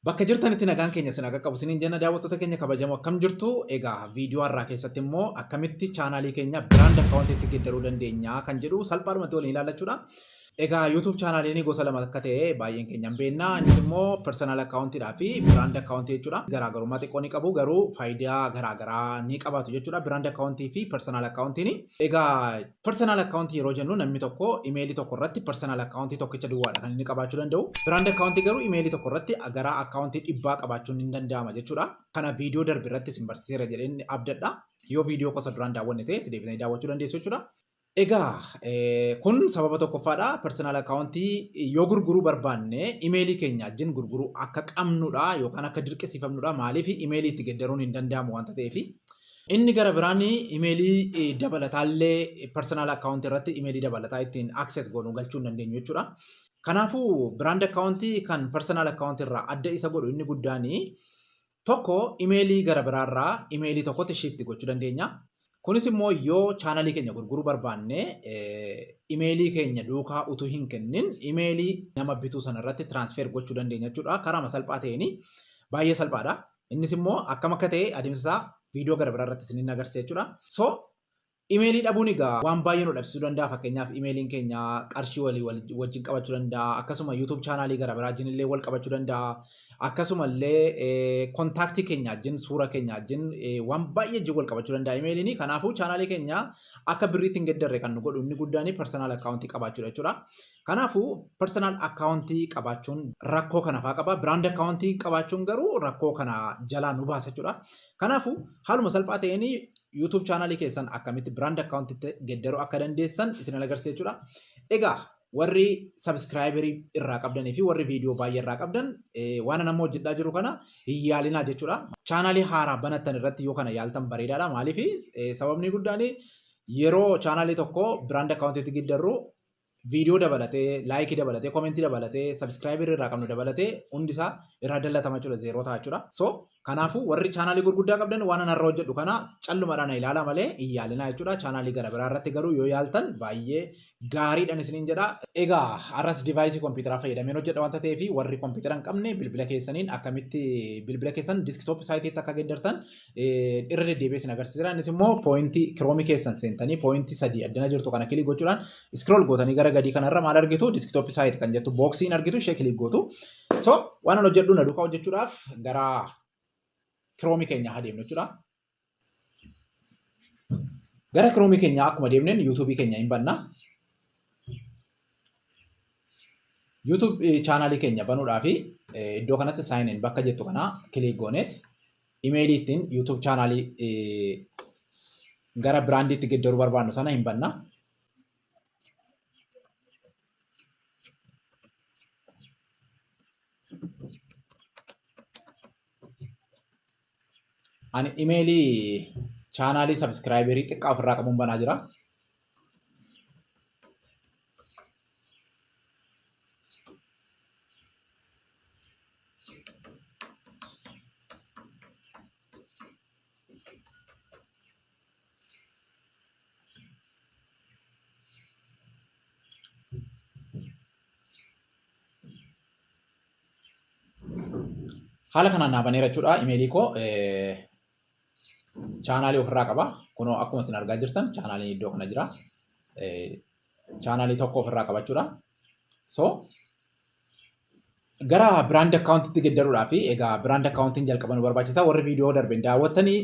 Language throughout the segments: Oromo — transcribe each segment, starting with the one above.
Bakka jirtanitti nagaan keenya isin haa qaqqabu. Isiniin jenna daawwattoota keenya kabajamoo akkam jirtu? Egaa viidiyoo har'aa keessatti immoo akkamitti chaanaalii keenya biraand akkaawuntiitti geeddaruu dandeenya kan jedhu salphaadhumatti waliin ilaallachuudha. Egaa YouTube chaanaaliin gosa lama akka ta'e baay'een keenya hin beekna. Innis immoo personal akkaawuntiidhaa fi biraand akkaawuntii jechuudha. Garaagarummaa xiqqoo ni qabu garuu faayidaa garaagaraa ni qabaatu jechuudha. Biraand akkaawuntii fi personal akkaawuntiin. Egaa personal akkaawuntii yeroo jennu namni tokko imeelii tokko irratti personal akkaawuntii tokkicha duwwaadha kan inni qabaachuu danda'u. Biraand akkaawuntii garuu imeelii tokko irratti gara akkaawuntii dhibbaa qabaachuun ni danda'ama jechuudha. Kana viidiyoo darbe irratti isin barsiiseera jedheen abdadha. Yoo viidiyoo gosa duraan daawwanne ta'e deebitanii daawwachuu dandeessu jechuudha. Egaa kun sababa tokkoffaadha. Personal akkaawuntii yoo gurguruu barbaanne imeelii keenya wajjin gurguruu akka qabnudha yookaan akka dirqisiifamnudha. Maaliif imeelii itti geeddaruun hin danda'amu wanta ta'eef. Inni gara biraan imeelii dabalataallee personal akkaawuntii irratti imeelii dabalataa ittiin access goonuu galchuu hin dandeenyu jechuudha. Kanaafuu biraand akkaawuntii kan personal akkaawuntii irraa adda isa godhu inni guddaan tokko imeelii gara biraarraa imeelii tokkotti shift gochuu dandeenya. Kunis immoo yoo chaanaalii keenya gurguruu barbaanne imeelii keenya duukaa utuu hin kennin imeelii nama bituu sana irratti transfer gochuu dandeenya jechuudha. Karaa salphaa ta'een baay'ee salphaadha. Innis immoo akkam akka ta'e adeemsa isaa viidiyoo gara biraa irratti isiniin agarsiisa jechuudha. So imeelii dhabuun egaa waan baay'ee nu dhabsiisuu danda'a. Fakkeenyaaf imeeliin keenya qarshii walii wajjin qabachuu danda'a. Akkasuma YouTube chaanaalii gara biraa wajjin illee wal qabachuu danda'a. Akkasumallee kontaaktii keenya wajjin suura keenya wajjin waan baay'ee wajjin wal qabachuu danda'a imeeliin. Kanaafuu chaanaalii keenya akka birriitti hin geeddarre kan nu godhu inni guddaan personal akkaawuntii qabaachuudha jechuudha. Kanaafuu personal akkaawuntii qabaachuun rakkoo kana fa'aa qaba. Biraand akkaawuntii qabaachuun garuu rakkoo kana jalaa nu baasa jechuudha. Kanaafuu haaluma salphaa ta'een YouTube chaanaalii keessan akkamitti biraand akkaawuntiitti geeddaruu akka dandeessan isin agarsiisa jechuudha. Egaa warri sabskraayibarii irraa qabdanii fi warri viidiyoo baay'ee irraa qabdan waan nama hojjechaa jiru kana hin yaalinaa jechuudha. Chaanaalii haaraa banattan irratti yoo kana yaaltan bareedaadha. Maaliif sababni guddaan yeroo chaanaalii tokko biraand akkaawuntiitti geeddarru viidiyoo dabalatee, laayikii dabalatee, koomentii dabalatee, sabskraayibarii irraa qabnu dabalatee hundi isaa irraa dallatama jechuudha. Zeeroo ta'a jechuudha. So kanaafuu warri chaanaalii gurguddaa qabdan waan ana irra hojjedhu kana callumadhaan ilaala malee hin yaalinaa jechuudha. Chaanaalii gara biraa irratti garuu yoo yaaltan baay'ee gaariidhaan isiniin jedha. Egaa har'as diivaayisii kompiitaraa fayyadameen hojjedha wanta ta'eef warri kompiitara hin qabne bilbila keessaniin akkamitti bilbila keessan diskitoop saayitiitti akka geeddartan irra deddeebi'ee isin agarsiisa. Innis immoo pooyintii kiroomii keessan seentanii pooyintii 3 addana jirtu kana kilik gochuudhaan iskrool gootanii gara gadii kanarra maal argitu diskitoop saayit kan jettu booksiin argitu ishee kilik gootu. So waan an hojjedhu na duukaa hojjechuudhaaf gara kiroomii keenya adeemnu jechuudha. Gara kiroomii keenya akkuma deemneen yuutuubii keenya hin banna. YouTube chaanaalii keenya banuudhaaf iddoo kanatti sign in bakka jettu kana kilik gooneet imeelii ittiin YouTube chaanaalii gara biraandiitti geeddaruu barbaannu sana hin banna. Ani imeelii chaanaalii sabskraayibarii xiqqaa ofirraa qabuun banaa jira. Haala kanaan naa baneera jechuudha. Imeelii koo chaanaalii ofirraa qaba. Kunoo akkuma isin argaa jirtan chaanaaliin iddoo kana jira. Chaanaalii tokko ofirraa qaba jechuudha. So gara biraand akkaawuntiitti geeddaruudhaaf egaa biraand akkaawuntiin jalqaba nu barbaachisa. Warri viidiyoo darbe daawwattanii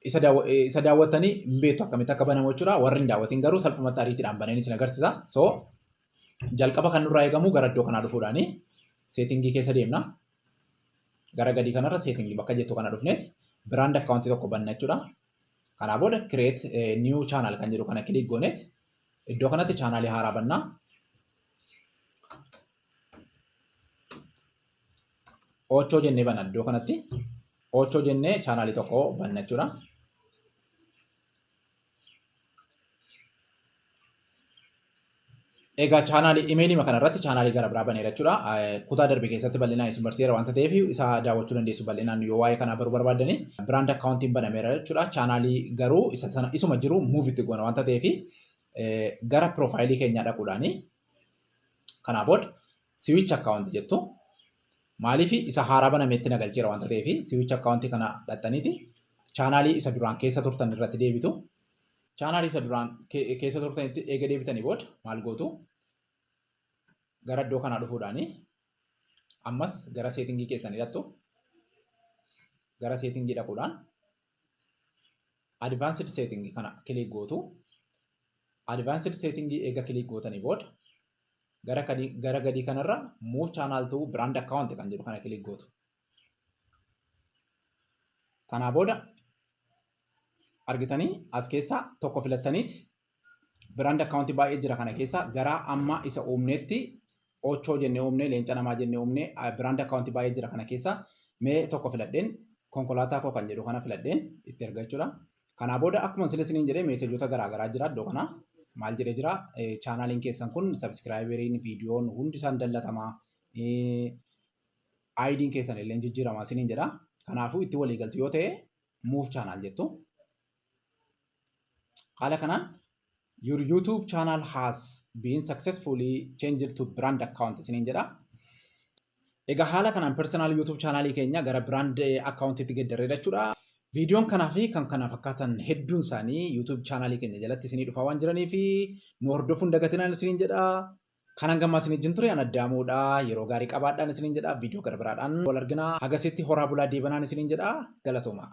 isa daawwattanii hin beektu akkamitti akka banamu jechuudha. Warri hin daawwatin garuu salphumatti ariitiidhaan baneen isin agarsiisa. So jalqaba kan nurraa eegamu gara iddoo kanaa dhufuudhaani seetingii keessa deemna. Gara gadii kanarra seetingii bakka jettu kana dhufneet biraand akkaawuntii tokko banna jechuudha. Kanaa booda create new channel kan jedhu kana kilik gooneet iddoo kanatti chaanaalii haaraa banna. Ochoo jennee banna iddoo kanatti. Ochoo jennee chaanaalii tokko banna jechuudha. Egaa chaanaalii imeelii kana irratti chaanaalii gara biraa baneera jechuudha. Kutaa darbe keessatti bal'inaan isin barsiiseera wanta ta'eef isa daawwachuu dandeessu bal'inaan yoo waa'ee kanaa baruu barbaaddani. Biraand akkaawuntiin banameera jechuudha. Chaanaalii garuu isuma jiru move itti goona wanta ta'eef gara piroofaayilii keenyaa dhaquudhaani kanaa booda switch akkaawuntii jettu Maaliif isa haaraa banametti nagalcheera wanta ta'eef siwicha akkaawuntii kana dhaxxaniiti chaanaalii isa duraan keessa turtan irratti deebitu. Chaanaalii isa duraan keessa turtanitti eega deebitanii booda maal gootu? Gara iddoo kanaa dhufuudhaani ammas gara seetingii keessanii hidhattu. Gara seetingii dhaquudhaan advaansed seetingii kana kilik gootu. Advaansed seetingii eega kilik gootanii booda gara gadii kanarra move channel to brand account kan jedhu kana kilik gootu. Kanaa booda argitanii as keessaa tokko filattaniiti brand account baay'ee jira kana keessaa gara amma isa uumneetti ochoo jennee uumnee leenca namaa jennee uumnee brand account baay'ee jira kana keessaa mee tokko filadheen konkolaataa koo kan jedhu kana filadheen itti erga jechuudha. Kanaa booda akkuma isiniin jedhee meesejoota garaagaraa jira iddoo kana maal jedhee jira chaanaaliin keessan kun sabskiraayiberiin viidiyoon hundi isaan dallatamaa ID'n keessan illee jijjiiramaa isiniin jedha. Kanaafuu itti walii galtu yoo ta'e move channel jettu. Haala kanaan your YouTube channel has been successfully changed to brand account isiniin jedha. Egaa haala kanaan personal YouTube channelii keenya gara brand account itti geddarree jechuudha. Viidiyoon kanaa fi kan kana fakkaatan hedduun isaanii YouTube channelii keenya jalatti isinii dhufaa waan jiranii fi nu hordofuun dagatinaan isiniin jedha. Kanan gammaa isin wajjin ture Anaddaamuudha. Yeroo gaarii qabaadhaan isiniin jedha. Viidiyoo gara biraadhaan wal argina. Hagasitti horaa bulaa deebanaan isiniin jedha. Galatooma.